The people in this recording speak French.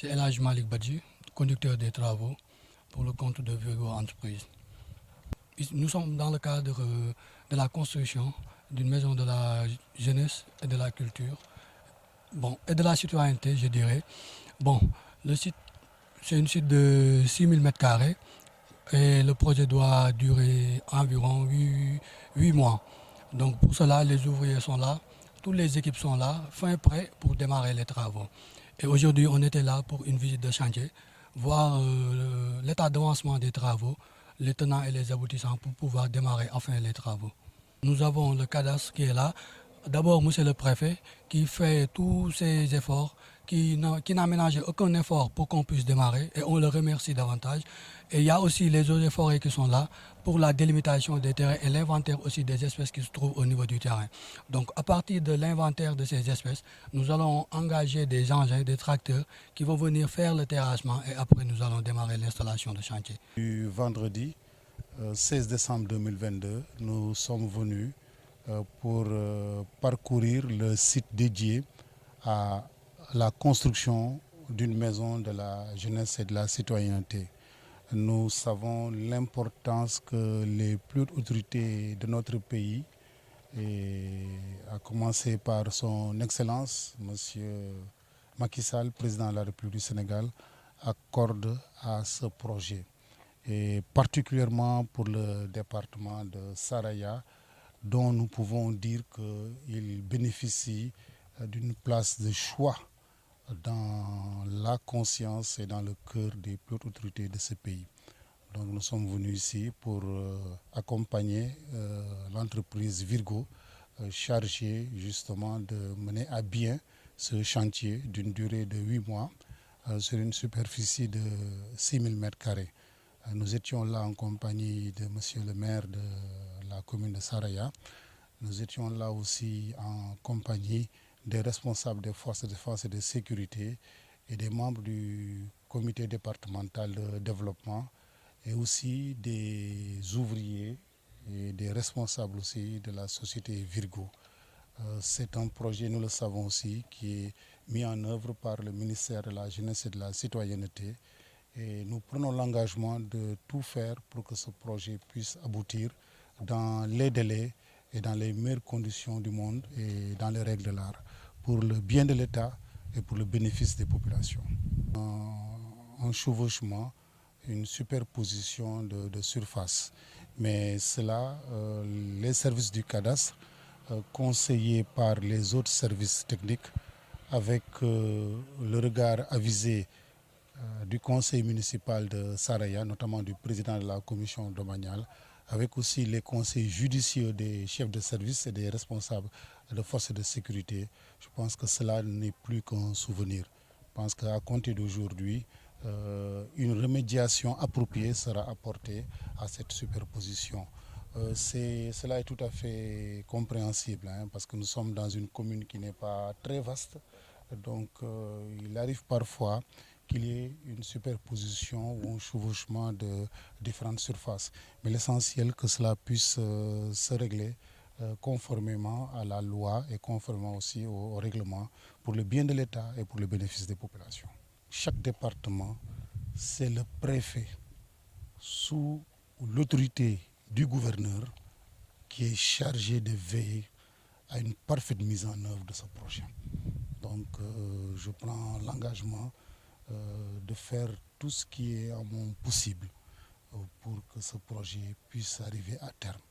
C'est El Hadj Malik Badji, conducteur des travaux pour le compte de Virgo Entreprise. Nous sommes dans le cadre de la construction d'une maison de la jeunesse et de la culture, bon, et de la citoyenneté, je dirais. Bon, le site, c'est un site de 6000 m² et le projet doit durer environ 8 mois. Donc pour cela, les ouvriers sont là, toutes les équipes sont là, fin prêt pour démarrer les travaux. Et aujourd'hui, on était là pour une visite de chantier, voir l'état d'avancement des travaux, les tenants et les aboutissants pour pouvoir démarrer enfin les travaux. Nous avons le cadastre qui est là. D'abord, monsieur le préfet, qui fait tous ses efforts, qui n'a ménagé aucun effort pour qu'on puisse démarrer, et on le remercie davantage. Et il y a aussi les eaux et forêts qui sont là pour la délimitation des terrains et l'inventaire aussi des espèces qui se trouvent au niveau du terrain. Donc, à partir de l'inventaire de ces espèces, nous allons engager des engins, des tracteurs qui vont venir faire le terrassement et après nous allons démarrer l'installation de chantier. Du vendredi 16 décembre 2022, nous sommes venus pour parcourir le site dédié à la construction d'une maison de la jeunesse et de la citoyenneté. Nous savons l'importance que les plus hautes autorités de notre pays, et à commencer par son Excellence, M. Macky Sall, président de la République du Sénégal, accordent à ce projet. Et particulièrement pour le département de Saraya, dont nous pouvons dire qu'il bénéficie d'une place de choix dans la conscience et dans le cœur des plus hautes autorités de ce pays. Donc nous sommes venus ici pour accompagner l'entreprise Virgo, chargée justement de mener à bien ce chantier d'une durée de 8 mois sur une superficie de 6000 m². Nous étions là en compagnie de monsieur le maire de la commune de Saraya. Nous étions là aussi en compagnie des responsables des forces de défense et de sécurité et des membres du comité départemental de développement et aussi des ouvriers et des responsables aussi de la société Virgo. C'est un projet, nous le savons aussi, qui est mis en œuvre par le ministère de la Jeunesse et de la Citoyenneté. Et nous prenons l'engagement de tout faire pour que ce projet puisse aboutir dans les délais et dans les meilleures conditions du monde et dans les règles de l'art, pour le bien de l'État et pour le bénéfice des populations. Un chevauchement, une superposition de surface. Mais cela, les services du cadastre, conseillés par les autres services techniques, avec le regard avisé du conseil municipal de Saraya, notamment du président de la commission domaniale, avec aussi les conseils judicieux des chefs de service et des responsables de forces de sécurité. Je pense que cela n'est plus qu'un souvenir. Je pense qu'à compter d'aujourd'hui, une remédiation appropriée sera apportée à cette superposition. Cela est tout à fait compréhensible, parce que nous sommes dans une commune qui n'est pas très vaste. Donc il arrive parfois qu'il y ait une superposition ou un chevauchement de différentes surfaces. Mais l'essentiel que cela puisse se régler conformément à la loi et conformément aussi au règlement pour le bien de l'État et pour le bénéfice des populations. Chaque département, c'est le préfet sous l'autorité du gouverneur qui est chargé de veiller à une parfaite mise en œuvre de ce projet. Donc je prends l'engagement de faire tout ce qui est à mon possible pour que ce projet puisse arriver à terme.